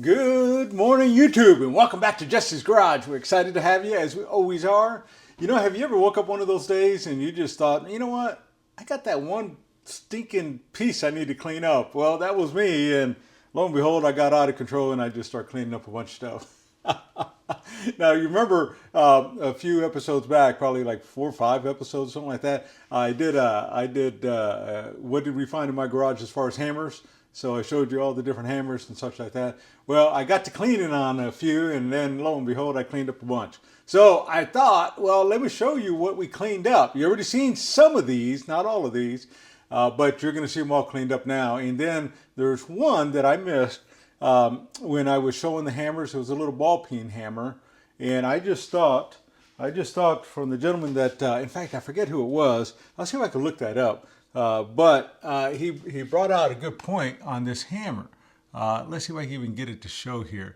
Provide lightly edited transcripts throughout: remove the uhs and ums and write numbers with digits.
Good morning, YouTube, and welcome back to Jesse's Garage. We're excited to have you, as we always are. You know, have you ever woke up one of those days and you just thought, you know what? I got that one stinking piece I need to clean up. Well, that was me, and lo and behold, I got out of control and I just started cleaning up a bunch of stuff. Now, you remember a few episodes back, probably like 4 or 5 episodes, something like that. I did. What did we find in my garage as far as hammers? So I showed you all the different hammers and such like that. Well, I got to cleaning on a few, and then lo and behold, I cleaned up a bunch. So I thought, well, let me show you what we cleaned up. You already seen some of these, not all of these, but you're going to see them all cleaned up now. And then there's one that I missed when I was showing the hammers. It was a little ball peen hammer, and I just thought from the gentleman that, in fact, I forget who it was. I'll see if I can look that up. But he brought out a good point on this hammer. Let's see if I can even get it to show here.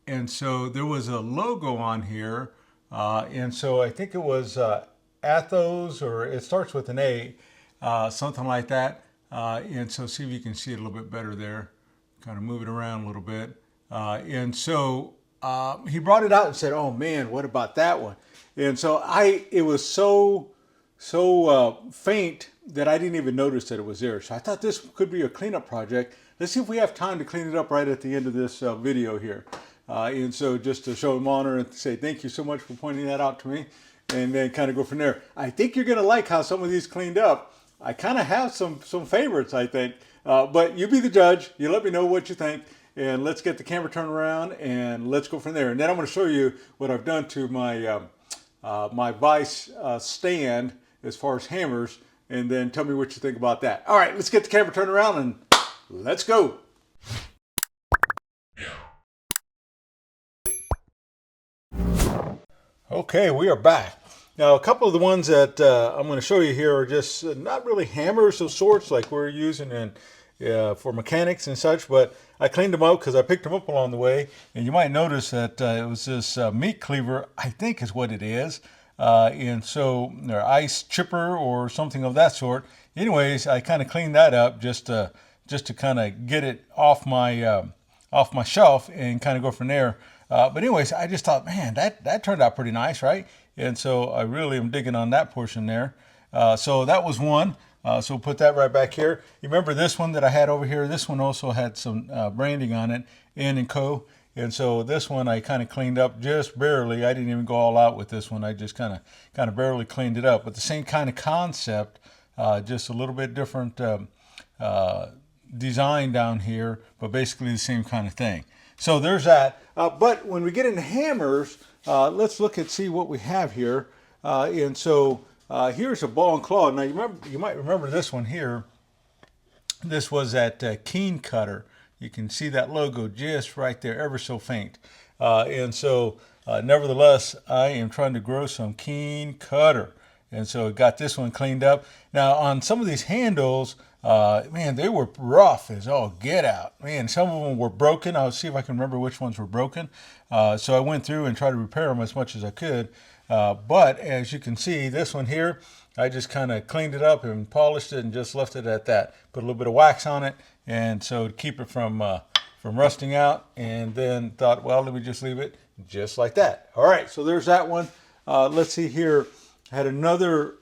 And so there was a logo on here, and so I think it was Athos, or it starts with an A, something like that. And so see if you can see it a little bit better there. Kind of move it around a little bit. And so he brought it out and said, "Oh man, what about that one?" And so it was so faint that I didn't even notice that it was there. So I thought this could be a cleanup project. Let's see if we have time to clean it up right at the end of this video here. And so just to show him honor and say thank you so much for pointing that out to me, and then kind of go from there. I think you're going to like how some of these cleaned up. I kind of have some favorites, I think. But you be the judge. You let me know what you think. And let's get the camera turned around and let's go from there. And then I'm going to show you what I've done to my my vise stand as far as hammers, and then tell me what you think about that. All right, let's get the camera turned around and let's go. Okay, we are back. Now, a couple of the ones that I'm going to show you here are just not really hammers of sorts like we're using for mechanics and such, but I cleaned them up because I picked them up along the way. And you might notice that it was this meat cleaver, I think is what it is. And so, or ice chipper or something of that sort. Anyways, I kind of cleaned that up just to kind of get it off my shelf and kind of go from there. But anyways, I just thought, man, that turned out pretty nice, right? And so I really am digging on that portion there. So that was one. So we'll put that right back here. You remember this one that I had over here? This one also had some branding on it, N & Co. And so this one I kind of cleaned up just barely. I didn't even go all out with this one. I just kind of barely cleaned it up. But the same kind of concept, just a little bit different design down here, but basically the same kind of thing. So there's that. But when we get into hammers, let's look and see what we have here. And so here's a ball and claw. Now you might remember this one here. This was that Keen Cutter. You can see that logo just right there, ever so faint. And so nevertheless, I am trying to grow some Keen Cutter. And so I got this one cleaned up. Now on some of these handles, man, they were rough as all get out. Man, some of them were broken. I'll see if I can remember which ones were broken. So I went through and tried to repair them as much as I could. But as you can see, this one here, I just kind of cleaned it up and polished it and just left it at that. Put a little bit of wax on it, and so to keep it from rusting out. And then thought, well, let me just leave it just like that. All right, so there's that one. Let's see here. I had another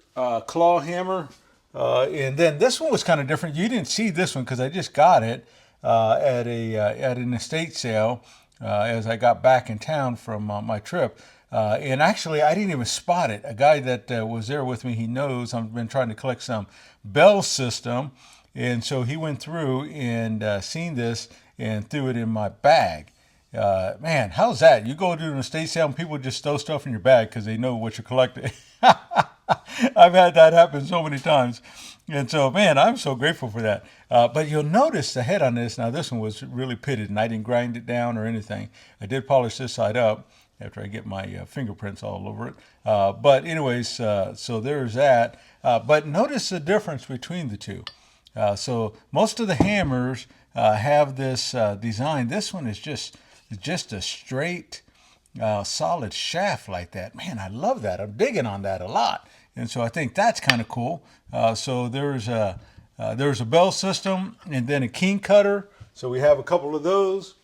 claw hammer. And then this one was kind of different. You didn't see this one because I just got it at an estate sale as I got back in town from my trip. And actually, I didn't even spot it. A guy that was there with me, he knows I've been trying to collect some bell system. And so he went through and seen this and threw it in my bag. Man, how's that? You go to an estate sale and people just throw stuff in your bag because they know what you're collecting. I've had that happen so many times. And so, man, I'm so grateful for that. But you'll notice the head on this. Now, this one was really pitted, and I didn't grind it down or anything. I did polish this side up after I get my fingerprints all over it. But anyways, so there's that. But notice the difference between the two. So most of the hammers have this design. This one is just a straight, solid shaft like that. Man, I love that. I'm digging on that a lot. And so I think that's kind of cool. So there's a bell system and then a Keen Cutter. So we have a couple of those.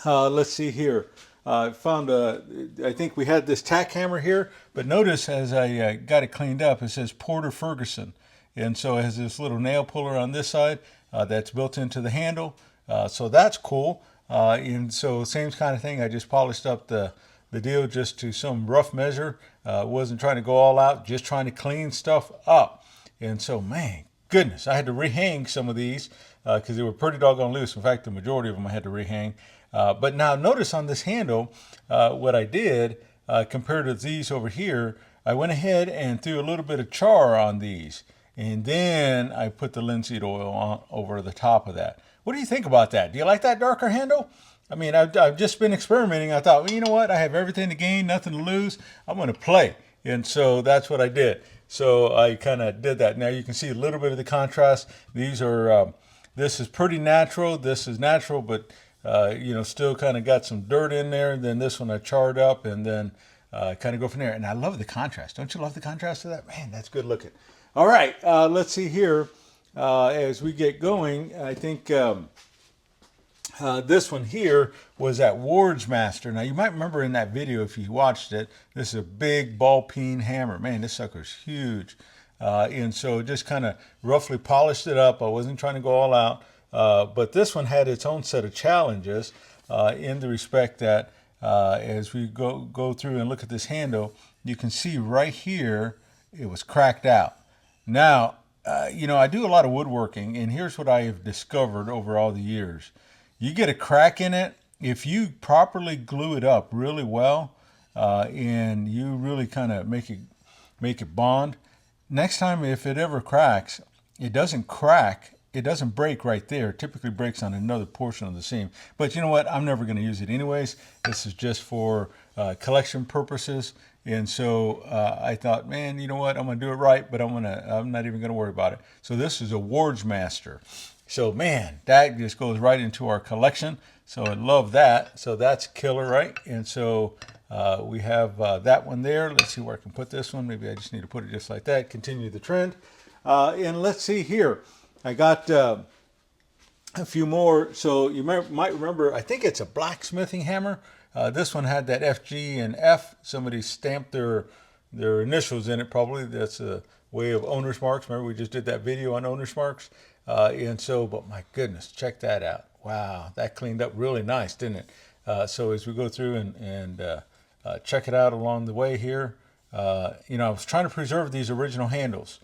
Let's see here. I found I think we had this tack hammer here, but notice as I got it cleaned up, it says Porter Ferguson. And so it has this little nail puller on this side that's built into the handle. So that's cool. And so same kind of thing. I just polished up the deal just to some rough measure. Wasn't trying to go all out, just trying to clean stuff up. And so, man, goodness, I had to rehang some of these because they were pretty doggone loose. In fact, the majority of them I had to rehang. But now notice on this handle, what I did compared to these over here, I went ahead and threw a little bit of char on these. And then I put the linseed oil on over the top of that. What do you think about that? Do you like that darker handle? I mean, I've just been experimenting. I thought, well, you know what? I have everything to gain, nothing to lose. I'm going to play. And so that's what I did. So I kind of did that. Now you can see a little bit of the contrast. These are, this is pretty natural. This is natural, but still kind of got some dirt in there. And then this one I charred up and then kind of go from there. And I love the contrast. Don't you love the contrast of that? Man, that's good looking. All right, let's see here. As we get going, I think this one here was at Ward's Master. Now, you might remember in that video, if you watched it, this is a big ball peen hammer. Man, this sucker's huge. And so just kind of roughly polished it up. I wasn't trying to go all out. But this one had its own set of challenges in the respect that as we go through and look at this handle, you can see right here, it was cracked out. Now, I do a lot of woodworking, and here's what I have discovered over all the years. You get a crack in it, if you properly glue it up really well, and you really kind of make it bond, next time if it ever cracks, it doesn't crack. It doesn't break right there. It typically breaks on another portion of the seam. But you know what? I'm never going to use it anyways. This is just for collection purposes. And so I thought, man, you know what? I'm going to do it right, but I'm not even going to worry about it. So this is a Ward's Master. So man, that just goes right into our collection. So I love that. So that's killer, right? And so we have that one there. Let's see where I can put this one. Maybe I just need to put it just like that. Continue the trend. And let's see here. I got a few more. So you might remember, I think it's a blacksmithing hammer. This one had that FG and F. Somebody stamped their initials in it probably. That's a way of owner's marks. Remember we just did that video on owner's marks. And so, but my goodness, check that out. Wow, that cleaned up really nice, didn't it? So as we go through and check it out along the way here, I was trying to preserve these original handles.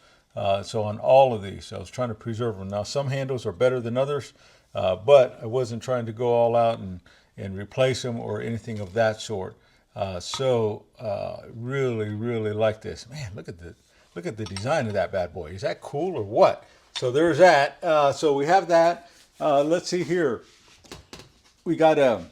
So on all of these, I was trying to preserve them. Now, some handles are better than others, but I wasn't trying to go all out and replace them or anything of that sort. Really, really like this. Man, look at the design of that bad boy. Is that cool or what? So there's that. So we have that. Let's see here. We got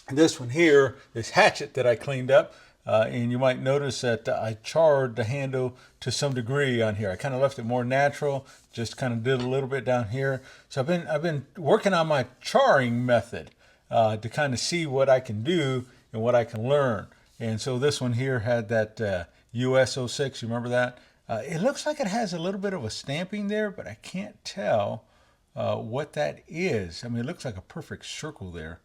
this one here, this hatchet that I cleaned up. And you might notice that I charred the handle to some degree on here. I kind of left it more natural, just kind of did a little bit down here. So I've been working on my charring method to kind of see what I can do and what I can learn. And so this one here had that US 06, you remember that? It looks like it has a little bit of a stamping there, but I can't tell what that is. I mean, it looks like a perfect circle there.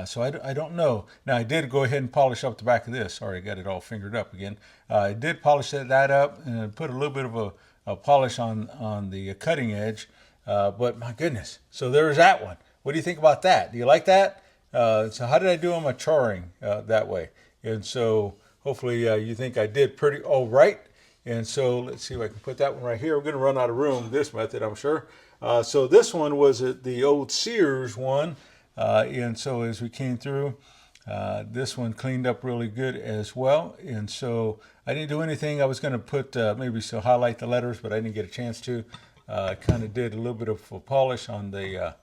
So I don't know. Now, I did go ahead and polish up the back of this. Sorry, I got it all fingered up again. I did polish that up and put a little bit of a polish on the cutting edge. But my goodness. So there's that one. What do you think about that? Do you like that? So how did I do on my charring that way? And so hopefully you think I did pretty all right. And so let's see if I can put that one right here. We're going to run out of room, this method, I'm sure. So this one was the old Sears one. And so as we came through, this one cleaned up really good as well. And so I didn't do anything. I was going to put maybe so highlight the letters, but I didn't get a chance to. Kind of did a little bit of a polish on the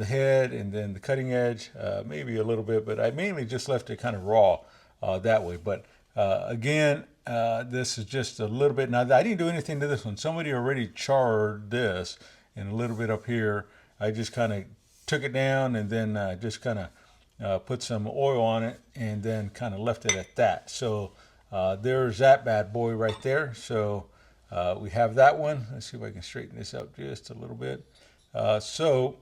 head and then the cutting edge, maybe a little bit, but I mainly just left it kind of raw that way. But again, this is just a little bit. Now, I didn't do anything to this one. Somebody already charred this and a little bit up here. I just kind of took it down and then just kind of put some oil on it and then kind of left it at that. So there's that bad boy right there. So we have that one. Let's see if I can straighten this up just a little bit. So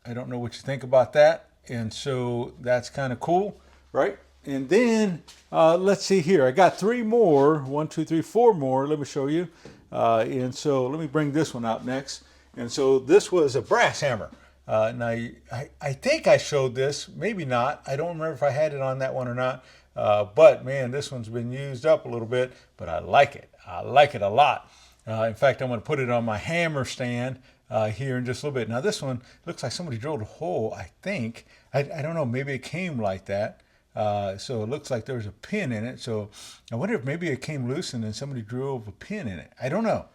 I don't know what you think about that. And so that's kind of cool, right? And then let's see here. I got 3 more. 1, 2, 3, 4 more. Let me show you. And so let me bring this one out next. And so this was a brass hammer. And I think I showed this, maybe not. I don't remember if I had it on that one or not. But man, this one's been used up a little bit, but I like it. I like it a lot. In fact, I'm going to put it on my hammer stand here in just a little bit. Now this one looks like somebody drilled a hole, I think. I don't know, maybe it came like that. So it looks like there's a pin in it. So I wonder if maybe it came loose and then somebody drove a pin in it. I don't know.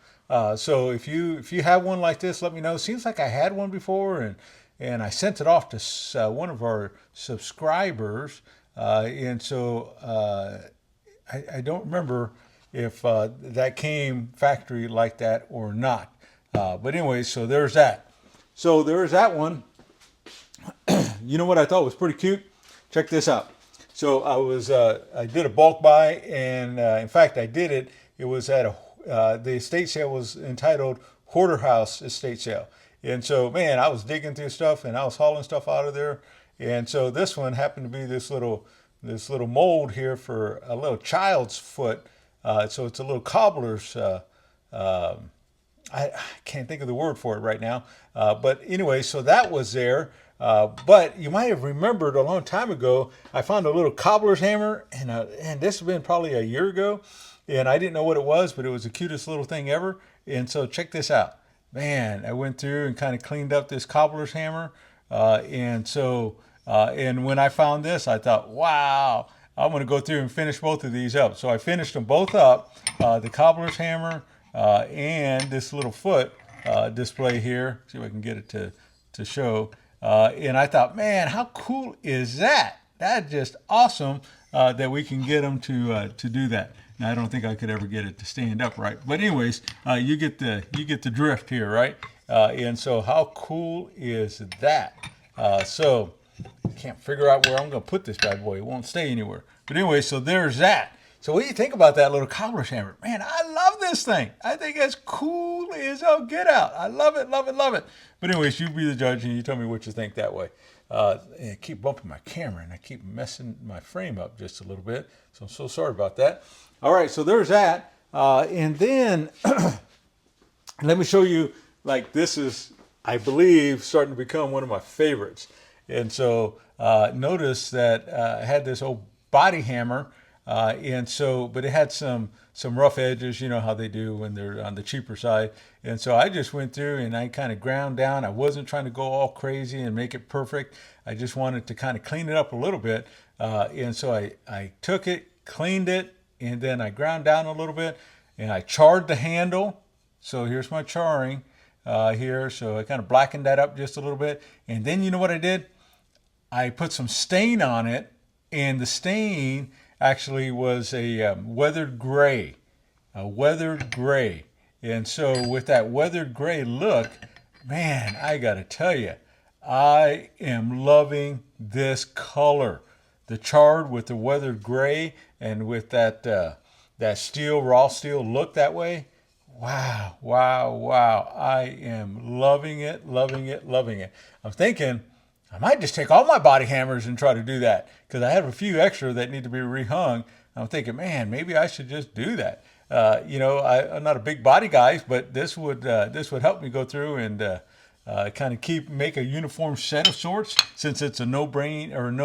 So if you have one like this, let me know. Seems like I had one before, and I sent it off to one of our subscribers. And so I don't remember if that came factory like that or not. But anyway, so there's that. So there's that one. You know what I thought was pretty cute? Check this out. So I did a bulk buy, and in fact I did it. It was at the estate sale was entitled Hoarder House Estate Sale. And so man, I was digging through stuff and I was hauling stuff out of there. And so this one happened to be this little mold here for a little child's foot. So it's a little cobbler's. I can't think of the word for it right now. But anyway, so that was there. But you might have remembered a long time ago, I found a little cobbler's hammer, and this has been probably a year ago, and I didn't know what it was, but it was the cutest little thing ever. And so check this out. Man, I went through and kind of cleaned up this cobbler's hammer. And when I found this, I thought, wow, I'm going to go through and finish both of these up. So I finished them both up, the cobbler's hammer and this little foot display here. See if I can get it to show. And I thought, man, how cool is that? That's just awesome that we can get them to do that. Now, I don't think I could ever get it to stand upright. But anyways, you get the drift here, right? And so how cool is that? So I can't figure out where I'm going to put this bad boy. It won't stay anywhere. But anyway, so there's that. So what do you think about that little cobbler's hammer? Man, I love this thing. I think it's cool as all get out. I love it, love it, love it. But anyways, you be the judge and you tell me what you think that way. I keep bumping my camera and I keep messing my frame up just a little bit. So I'm so sorry about that. All right, so there's that. And then let me show you, like this is, I believe, starting to become one of my favorites. And so notice that I had this old body hammer. But it had some rough edges, you know how they do when they're on the cheaper side. And so I just went through and I kind of ground down. I wasn't trying to go all crazy and make it perfect. I just wanted to kind of clean it up a little bit. And so I took it, cleaned it, and then I ground down a little bit and I charred the handle. So here's my charring here. So I kind of blackened that up just a little bit. And then you know what I did? I put some stain on it, and the stain actually was a weathered gray, And so with that weathered gray look, man, I got to tell you, I am loving this color. The charred with the weathered gray and with that steel, raw steel look that way. Wow, wow, wow. I am loving it, loving it, loving it. I'm thinking I might just take all my body hammers and try to do that because I have a few extra that need to be rehung. I'm thinking, man, maybe I should just do that. I'm not a big body guy, but this would help me go through and kind of make a uniform set of sorts since it's a no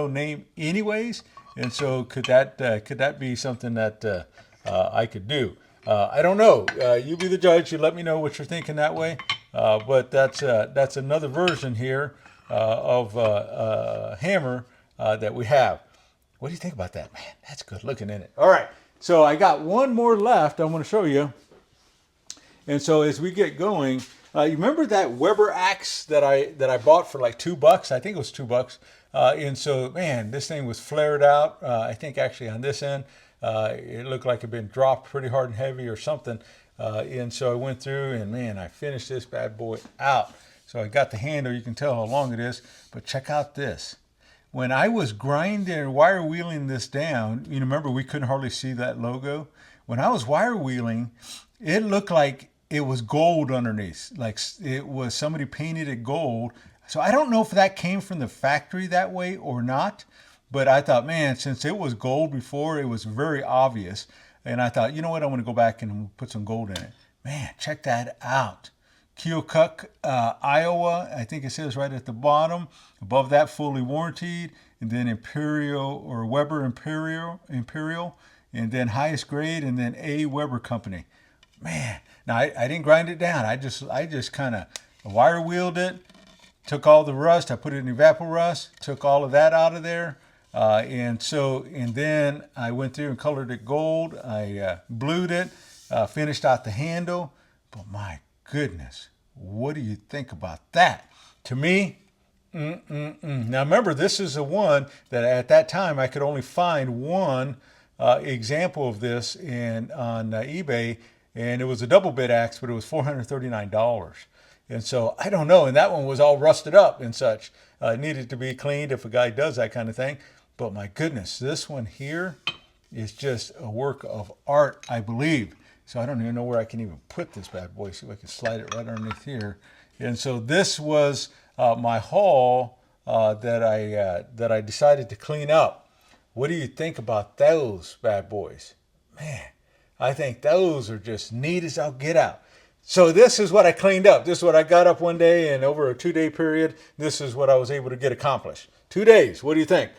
name anyways. And so could that be something that I could do? I don't know. You be the judge. You let me know what you're thinking that way. But that's another version here of a hammer that we have. What do you think about that? Man, that's good looking, isn't it? All right, so I got one more left I want to show you. And so as we get going, you remember that Weber axe that I bought for like $2? I think it was $2. And so, man, this thing was flared out. I think actually on this end, it looked like it had been dropped pretty hard and heavy or something. And so I went through and, man, I finished this bad boy out. So I got the handle. You can tell how long it is. But check out this. When I was grinding and wire wheeling this down, you remember we couldn't hardly see that logo? When I was wire wheeling, it looked like it was gold underneath. Like it was somebody painted it gold. So I don't know if that came from the factory that way or not, but I thought, man, since it was gold before, it was very obvious. And I thought, you know what, I'm going to go back and put some gold in it. Man, check that out. Keokuk, Iowa, I think it says right at the bottom. Above that, fully warranted. And then Imperial or Weber Imperial. And then highest grade, and then A Weber Company. Man, now I didn't grind it down. I just kind of wire wheeled it, took all the rust. I put it in evapor rust, took all of that out of there. And then I went through and colored it gold. I blued it, finished out the handle. But my goodness, what do you think about that? To me, Now remember, this is the one that at that time I could only find one example of this on eBay, and it was a double bit axe, but it was $439. And so I don't know, and that one was all rusted up and such. It needed to be cleaned if a guy does that kind of thing. But my goodness, this one here is just a work of art, I believe. So I don't even know where I can even put this bad boy. See if I can slide it right underneath here. And so this was my haul that I decided to clean up. What do you think about those bad boys? Man, I think those are just neat as I'll get out. So this is what I cleaned up. This is what I got up one day, and over a 2-day period, this is what I was able to get accomplished. 2 days. What do you think?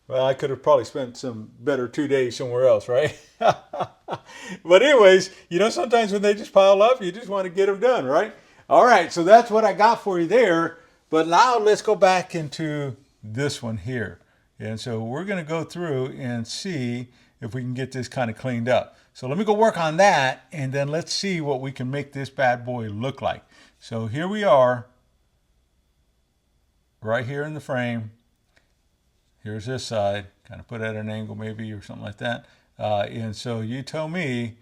Well, I could have probably spent some better 2 days somewhere else, right? But anyways, sometimes when they just pile up, you just want to get them done, right? All right, so that's what I got for you there. But now let's go back into this one here. And so we're going to go through and see if we can get this kind of cleaned up. So let me go work on that, and then let's see what we can make this bad boy look like. So here we are, right here in the frame. Here's this side, kind of put at an angle maybe or something like that. And so you tell me,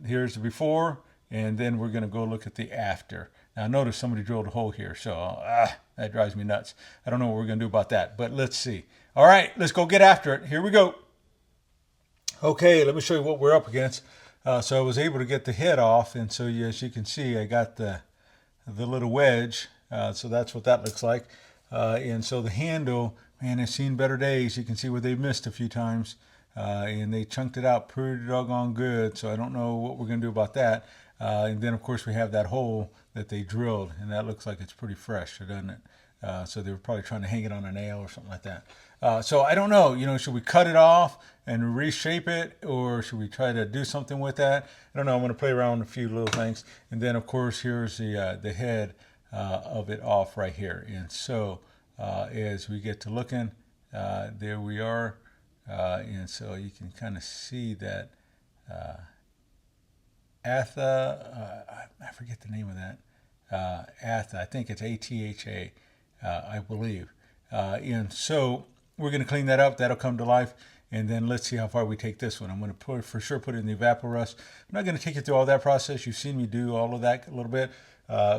here's the before, and then we're going to go look at the after. Now notice somebody drilled a hole here, so that drives me nuts. I don't know what we're going to do about that, but let's see. All right, let's go get after it. Here we go. Okay, let me show you what we're up against. So I was able to get the head off, and so as you can see, I got the little wedge. So that's what that looks like. And so the handle, man, it's seen better days. You can see where they missed a few times, and they chunked it out pretty doggone good. So I don't know what we're going to do about that. And then, of course, we have that hole that they drilled, and that looks like it's pretty fresh, doesn't it? So they were probably trying to hang it on a nail or something like that. So I don't know, should we cut it off and reshape it, or should we try to do something with that? I don't know. I'm going to play around with a few little things. And then, of course, here's the head of it off right here. And so as we get to looking, there we are. And so you can kind of see that Atha, I forget the name of that. Atha, I think it's ATHA, I believe. And so we're going to clean that up. That'll come to life. And then let's see how far we take this one. I'm going to for sure put it in the evapor rust. I'm not going to take you through all that process. You've seen me do all of that a little bit.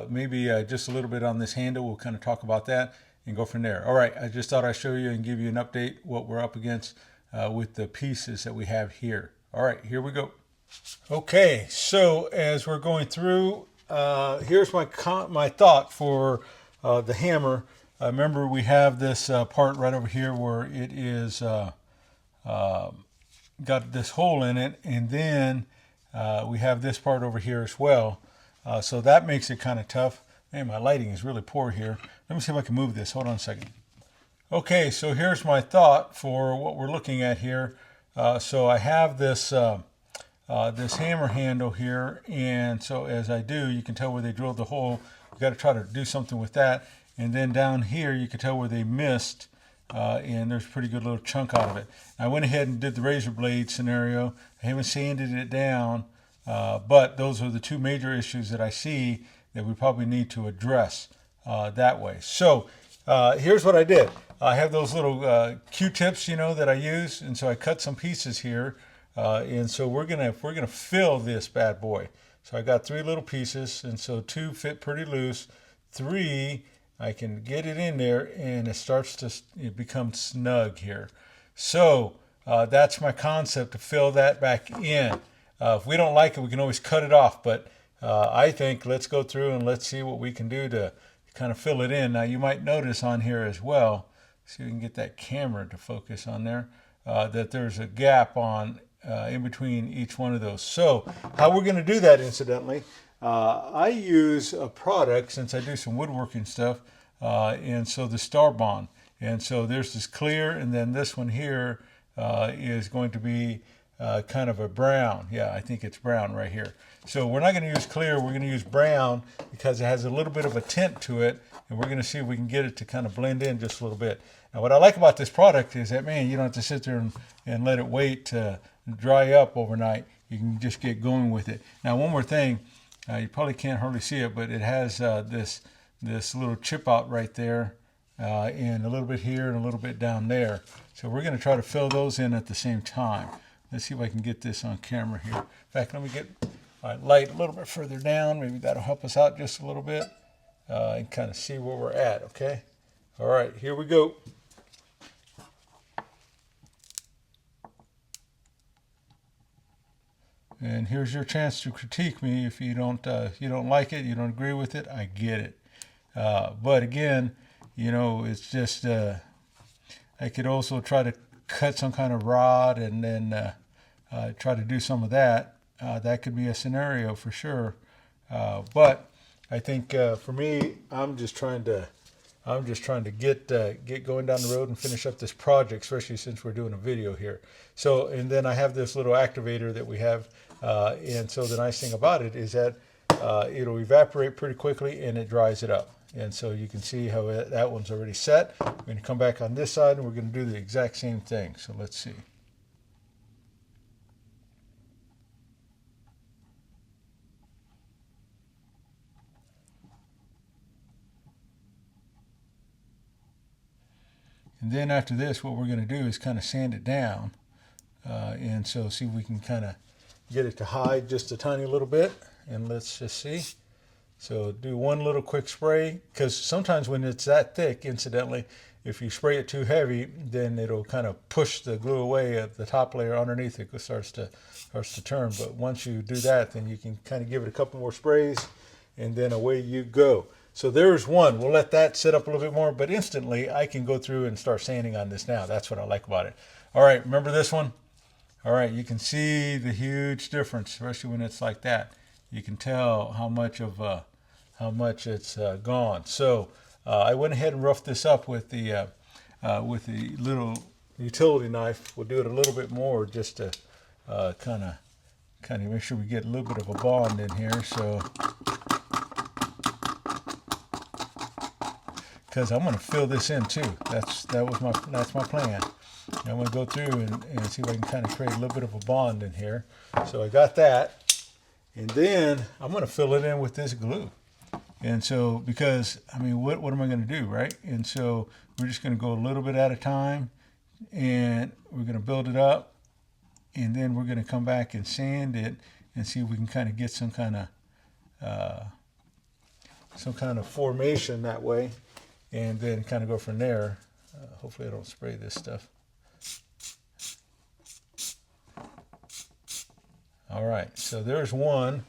Maybe just a little bit on this handle. We'll kind of talk about that and go from there. All right, I just thought I'd show you and give you an update what we're up against with the pieces that we have here. All right, here we go. Okay, so as we're going through, here's my thought for the hammer. Remember, we have this part right over here where it is got this hole in it, and then we have this part over here as well. So that makes it kind of tough. Man, my lighting is really poor here. Let me see if I can move this. Hold on a second. Okay, so here's my thought for what we're looking at here. So I have this this hammer handle here, and so as I do, you can tell where they drilled the hole. You got to try to do something with that. And then down here, you can tell where they missed, and there's a pretty good little chunk out of it. I went ahead and did the razor blade scenario. I haven't sanded it down, but those are the two major issues that I see that we probably need to address that way. So here's what I did. I have those little Q-tips, that I use, and so I cut some pieces here, and so we're gonna fill this bad boy. So I got 3 little pieces, and so 2 fit pretty loose. 3, I can get it in there, and it starts to become snug here. So that's my concept, to fill that back in. If we don't like it, we can always cut it off, but I think let's go through and let's see what we can do to kind of fill it in. Now you might notice on here as well, see if we can get that camera to focus on there, that there's a gap on in between each one of those. So how we're going to do that, incidentally, I use a product, since I do some woodworking stuff, and so the Star Bond. And so there's this clear, and then this one here is going to be kind of a brown. Yeah, I think it's brown right here. So we're not going to use clear, we're going to use brown because it has a little bit of a tint to it, and we're going to see if we can get it to kind of blend in just a little bit. Now what I like about this product is that, man, you don't have to sit there and let it wait to dry up overnight. You can just get going with it. Now one more thing, you probably can't hardly see it, but it has this little chip out right there, and a little bit here and a little bit down there. So we're going to try to fill those in at the same time. Let's see if I can get this on camera here. In fact, let me get my light a little bit further down. Maybe that'll help us out just a little bit, and kind of see where we're at, okay? All right, here we go. And here's your chance to critique me if you don't like it, you don't agree with it. I get it. But again, you know, it's just I could also try to cut some kind of rod and then try to do some of that. That could be a scenario for sure. But I think for me, I'm just trying to get going down the road and finish up this project, especially since we're doing a video here. So, and then I have this little activator that we have, and so the nice thing about it is that it'll evaporate pretty quickly and it dries it up. And so you can see how that one's already set. We're going to come back on this side and we're going to do the exact same thing. So let's see. And then after this, what we're going to do is kind of sand it down. And so see if we can kind of get it to hide just a tiny little bit. And let's just see. So do one little quick spray, because sometimes when it's that thick, incidentally, if you spray it too heavy, then it'll kind of push the glue away at the top layer underneath it. It starts to turn. But once you do that, then you can kind of give it a couple more sprays, and then away you go. So there's one. We'll let that sit up a little bit more, but instantly I can go through and start sanding on this now. That's what I like about it. All right, remember this one? All right, you can see the huge difference, especially when it's like that. You can tell how much it's gone. So I went ahead and roughed this up with the little utility knife. We'll do it a little bit more just to kind of make sure we get a little bit of a bond in here. So, because I'm going to fill this in too. That's my plan. I'm going to go through and see if I can kind of create a little bit of a bond in here. So I got that, and then I'm going to fill it in with this glue. And so, because I mean, what am I going to do, right? And so we're just going to go a little bit at a time, and we're going to build it up, and then we're going to come back and sand it and see if we can kind of get some kind of formation that way, and then kind of go from there. Hopefully I don't spray this stuff. All right, so there's one,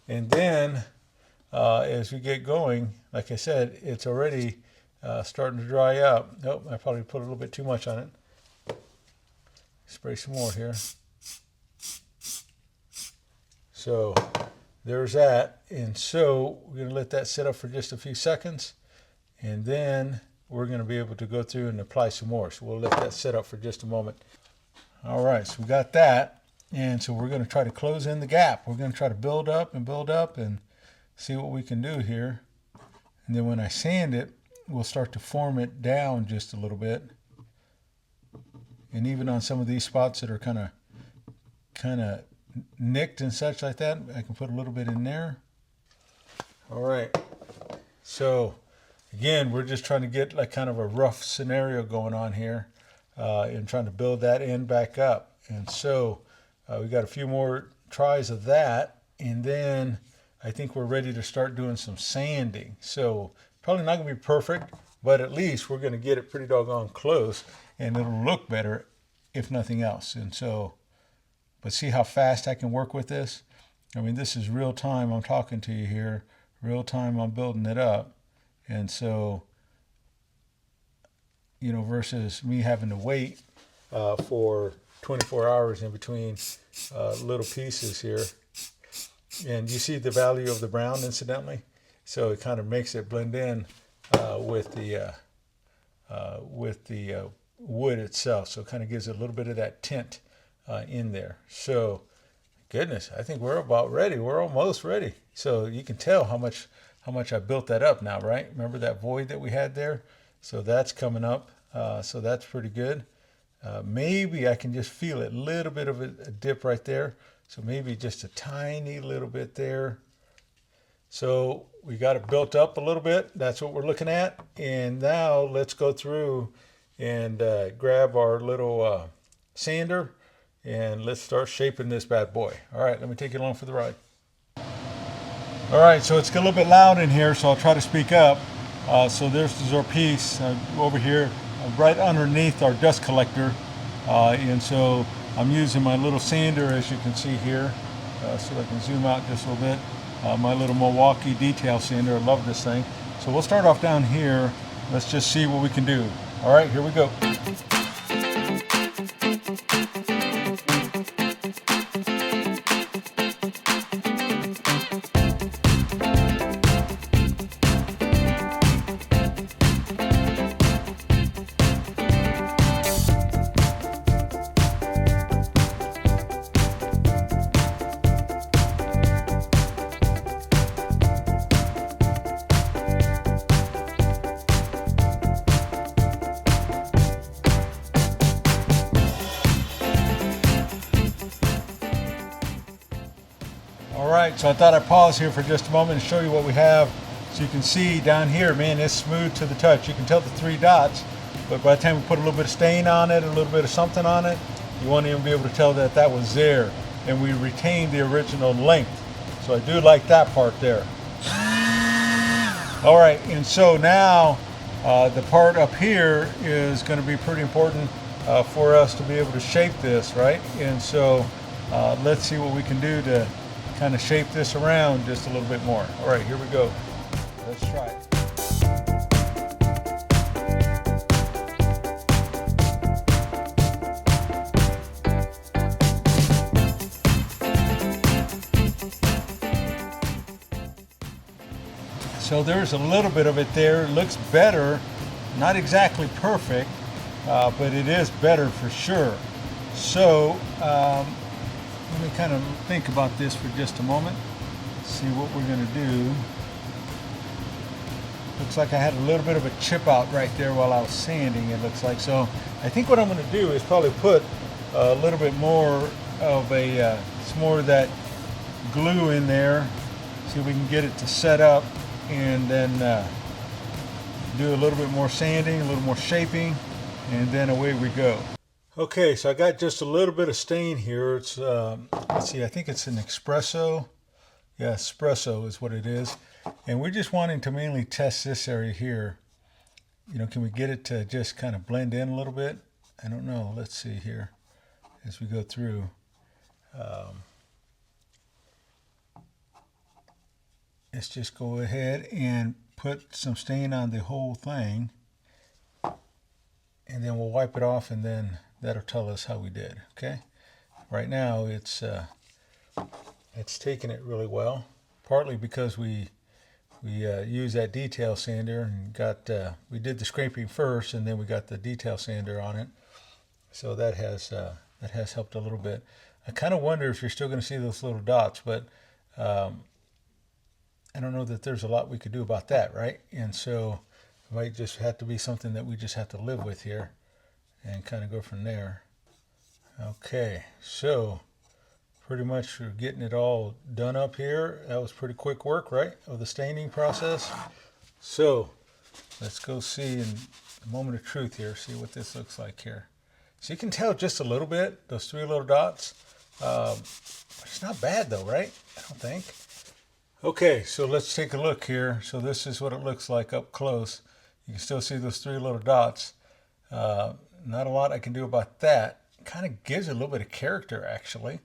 and then as we get going, like I said, it's already starting to dry up. Nope, I probably put a little bit too much on it. Spray some more here. So there's that, and so we're going to let that sit up for just a few seconds, and then we're going to be able to go through and apply some more. So we'll let that sit up for just a moment. All right, so we got that, and so we're going to try to close in the gap. We're going to try to build up and see what we can do here. And then when I sand it, we'll start to form it down just a little bit. And even on some of these spots that are kind of nicked and such like that, I can put a little bit in there. All right. So again, we're just trying to get like kind of a rough scenario going on here, and trying to build that end back up. And so we got a few more tries of that, and then I think we're ready to start doing some sanding. So probably not going to be perfect, but at least we're going to get it pretty doggone close, and it'll look better if nothing else. And so, but see how fast I can work with this? I mean, this is real time. I'm talking to you here. Real time I'm building it up. And so, versus me having to wait for 24 hours in between little pieces here. And you see the value of the brown, incidentally. So it kind of makes it blend in with the wood itself. So it kind of gives it a little bit of that tint in there. So, goodness, I think we're about ready. We're almost ready. So you can tell how much I built that up now, right? Remember that void that we had there? So that's coming up. So that's pretty good. Maybe I can just feel it, a little bit of a dip right there. So maybe just a tiny little bit there. So we got it built up a little bit. That's what we're looking at. And now let's go through and grab our little sander and let's start shaping this bad boy. All right, let me take you along for the ride. All right, so it's a little bit loud in here, so I'll try to speak up. So there's our piece over here, right underneath our dust collector. And so I'm using my little sander, as you can see here, so I can zoom out just a little bit. My little Milwaukee detail sander. I love this thing. So we'll start off down here. Let's just see what we can do. All right, here we go. All right, so I thought I'd pause here for just a moment and show you what we have. So you can see down here, man, it's smooth to the touch. You can tell the 3 dots, but by the time we put a little bit of stain on it, a little bit of something on it, you won't even be able to tell that that was there. And we retained the original length. So I do like that part there. All right, and so now the part up here is going to be pretty important for us to be able to shape this, right? And so let's see what we can do to kind of shape this around just a little bit more. All right, here we go. Let's try it. So there's a little bit of it there. It looks better, not exactly perfect, but it is better for sure. So let me kind of think about this for just a moment. See what we're going to do. Looks like I had a little bit of a chip out right there while I was sanding, it looks like. So I think what I'm going to do is probably put a little bit more of some more of that glue in there. See if we can get it to set up, and then do a little bit more sanding, a little more shaping, and then away we go. Okay, so I got just a little bit of stain here. It's, let's see, I think it's an espresso. Yeah, espresso is what it is. And we're just wanting to mainly test this area here. Can we get it to just kind of blend in a little bit? I don't know. Let's see here as we go through. Let's just go ahead and put some stain on the whole thing. And then we'll wipe it off, and then that'll tell us how we did. Okay. Right now it's taking it really well, partly because we used that detail sander and we did the scraping first, and then we got the detail sander on it. So that has helped a little bit. I kind of wonder if you're still going to see those little dots, but I don't know that there's a lot we could do about that, right? And so it might just have to be something that we just have to live with here and kind of go from there. Okay, so pretty much we're getting it all done up here. That was pretty quick work, right, of the staining process. So let's go see in a moment of truth here, see what this looks like here. So you can tell just a little bit, those 3 little dots. It's not bad though, right? I don't think. Okay, so let's take a look here. So this is what it looks like up close. You can still see those 3 little dots. Not a lot I can do about that. Kind of gives it a little bit of character, actually.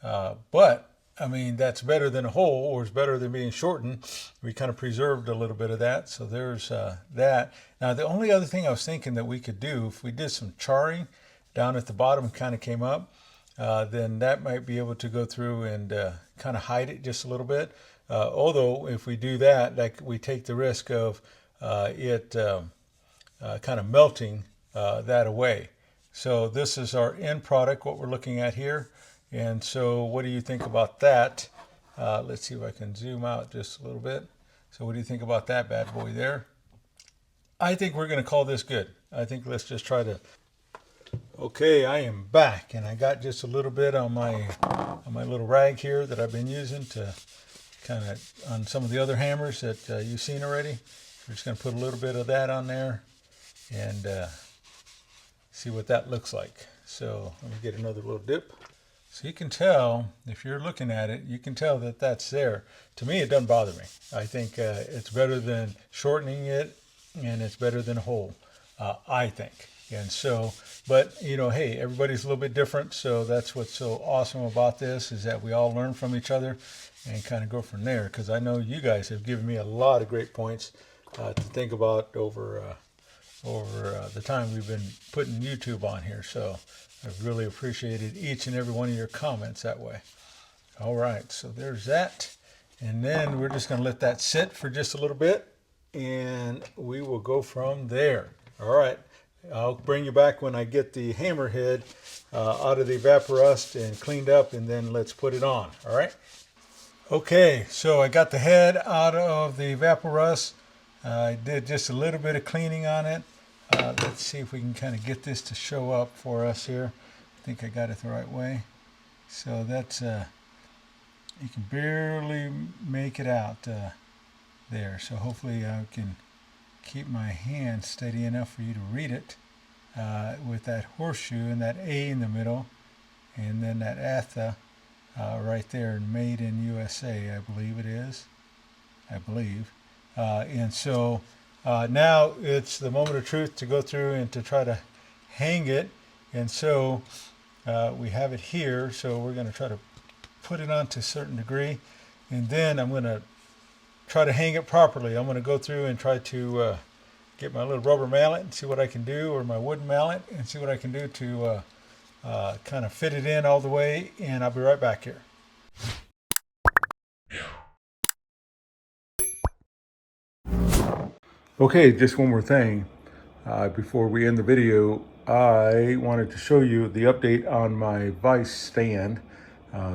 But I mean, that's better than a hole, or it's better than being shortened. We kind of preserved a little bit of that. So there's that. Now, the only other thing I was thinking that we could do, if we did some charring down at the bottom and kind of came up, then that might be able to go through and kind of hide it just a little bit. Although, if we do that, like we take the risk of it kind of melting that away. So this is our end product, what we're looking at here. And so what do you think about that? Let's see if I can zoom out just a little bit. So what do you think about that bad boy there? I think we're going to call this good. I think let's just try to. Okay, I am back, and I got just a little bit on my little rag here that I've been using to kind of on some of the other hammers that you've seen already. We're just going to put a little bit of that on there and see what that looks like. So let me get another little dip. So you can tell, if you're looking at it, you can tell that that's there. To me, it doesn't bother me. I think it's better than shortening it, and it's better than a hole, I think. And so, but you know, hey, everybody's a little bit different. So that's what's so awesome about this, is that we all learn from each other and kind of go from there. Because I know you guys have given me a lot of great points to think about over the time we've been putting YouTube on here. So I've really appreciated each and every one of your comments that way. All right, so there's that. And then we're just going to let that sit for just a little bit, and we will go from there. All right, I'll bring you back when I get the hammerhead out of the evaporust and cleaned up, and then let's put it on. All right. Okay, so I got the head out of the evaporust. I did just a little bit of cleaning on it. Let's see if we can kind of get this to show up for us here. I think I got it the right way. So that's, you can barely make it out there. So hopefully I can keep my hand steady enough for you to read it with that horseshoe and that A in the middle, and then that ATHA right there, made in USA, I believe it is. I believe. And so now it's the moment of truth to go through and to try to hang it. And so we have it here. So we're going to try to put it on to a certain degree. And then I'm going to try to hang it properly. I'm going to go through and try to get my little rubber mallet and see what I can do, or my wooden mallet, and see what I can do to kind of fit it in all the way. And I'll be right back here. Okay, just one more thing before we end the video. I wanted to show you the update on my vise stand.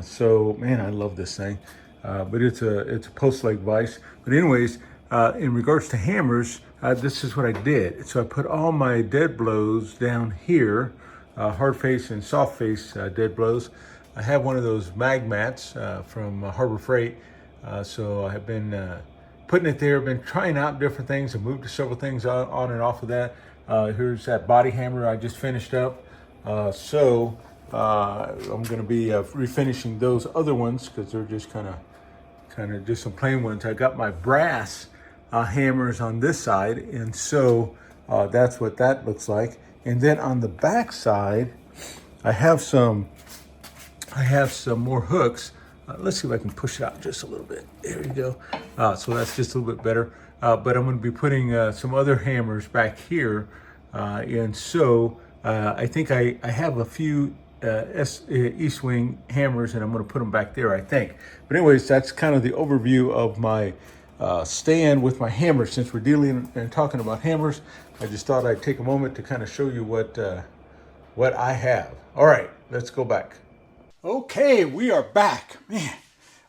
So, man, I love this thing. But it's a post leg vise. But anyways, in regards to hammers, this is what I did. So I put all my dead blows down here, hard face and soft face dead blows. I have one of those mag mats from Harbor Freight. So I have been putting it there, been trying out different things. I moved to several things on and off of that. Here's that body hammer I just finished up. So I'm going to be refinishing those other ones, because they're just kind of just some plain ones. I got my brass hammers on this side, and so that's what that looks like. And then on the back side, I have some more hooks. Let's see if I can push it out just a little bit. There you go. So that's just a little bit better. But I'm going to be putting some other hammers back here. And so I think I have a few East Wing hammers, and I'm going to put them back there, I think. But anyways, that's kind of the overview of my stand with my hammers. Since we're dealing and talking about hammers, I just thought I'd take a moment to kind of show you what I have. All right, let's go back. Okay, we are back. Man.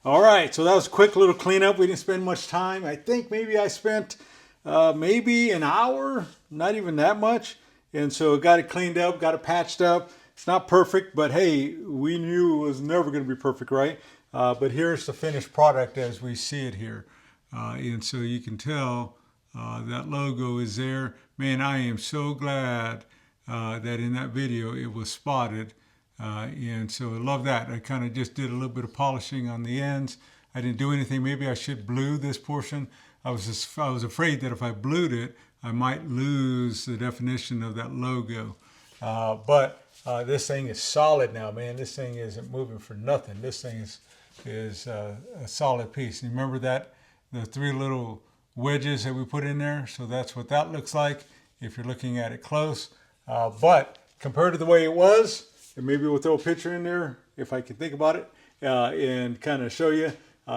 All right, so that was a quick little cleanup. We didn't spend much time. I think maybe I spent maybe an hour, not even that much. And so got it cleaned up, got it patched up. It's not perfect, but hey, we knew it was never going to be perfect, right? But here's the finished product as we see it here. And so you can tell that logo is there. Man, I am so glad that in that video it was spotted. And so I love that. I kind of just did a little bit of polishing on the ends. I didn't do anything. Maybe I should blue this portion. I was afraid that if I blued it, I might lose the definition of that logo. But this thing is solid now, man. This thing isn't moving for nothing. This thing is is a solid piece. And remember that the 3 little wedges that we put in there, so that's what that looks like if you're looking at it close. But compared to the way it was, and maybe we'll throw a picture in there if I can think about it, and kind of show you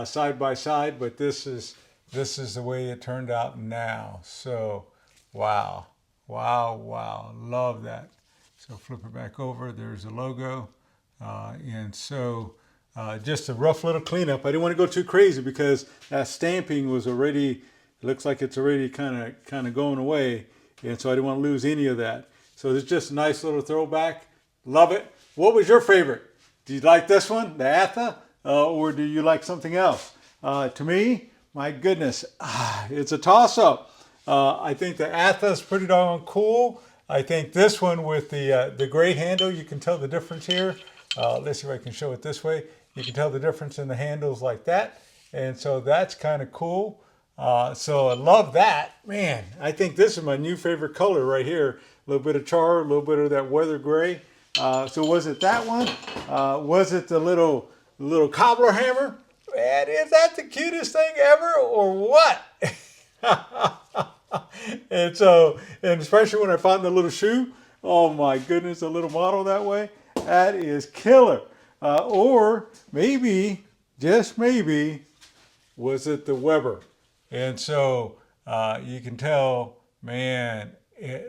side by side. But this is the way it turned out now. So wow, love that. So flip it back over. There's the logo, and so just a rough little cleanup. I didn't want to go too crazy because that stamping was already, it looks like it's already kind of going away, and so I didn't want to lose any of that. So it's just a nice little throwback. Love it. What was your favorite? Do you like this one, the Atha, or do you like something else? To me, my goodness, it's a toss-up. I think the Atha is pretty darn cool. I think this one with the gray handle, you can tell the difference here. Let's see if I can show it this way. You can tell the difference in the handles like that. And so that's kind of cool. So I love that. Man, I think this is my new favorite color right here. A little bit of char, a little bit of that weather gray. So was it that one? Was it the little cobbler hammer? Man, is that the cutest thing ever or what? And so, and especially when I found the little shoe, oh my goodness, a little model that way, that is killer. Or maybe, just maybe, was it the Weber? And so you can tell, man,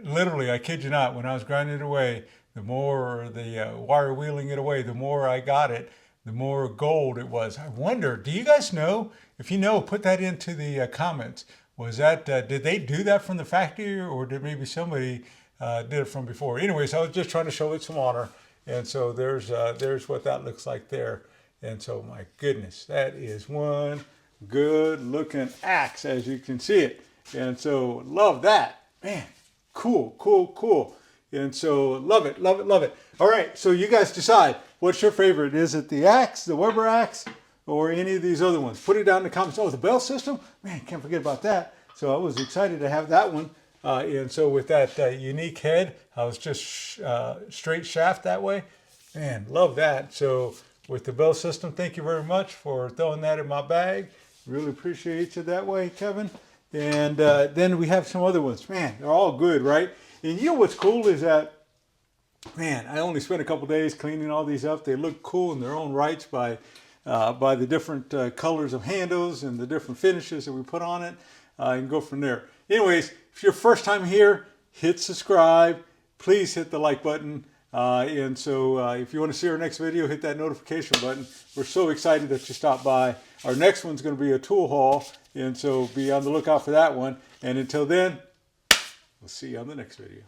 literally, I kid you not, when I was grinding it away, the more the wire wheeling it away, the more I got it, the more gold it was. I wonder, do you guys know? If you know, put that into the comments. Was that, did they do that from the factory, or did maybe somebody did it from before? Anyways, I was just trying to show it some honor. And so there's what that looks like there. And so my goodness, that is one good looking axe as you can see it. And so love that. Man, cool. And so love it. All right, so you guys decide, what's your favorite? Is it the axe, the Weber axe, or any of these other ones? Put it down in the comments. Oh, the bell system? Man, can't forget about that. So I was excited to have that one. And so with that unique head, I was just straight shaft that way. Man, love that. So with the bell system, thank you very much for throwing that in my bag. Really appreciate you that way, Kevin. And then we have some other ones. Man, they're all good, right? And you know what's cool is that, man, I only spent a couple days cleaning all these up. They look cool in their own rights by the different colors of handles and the different finishes that we put on it, and go from there. Anyways, if you're first time here, hit subscribe. Please hit the like button. And so if you want to see our next video, hit that notification button. We're so excited that you stopped by. Our next one's going to be a tool haul, and so be on the lookout for that one. And until then, we'll see you on the next video.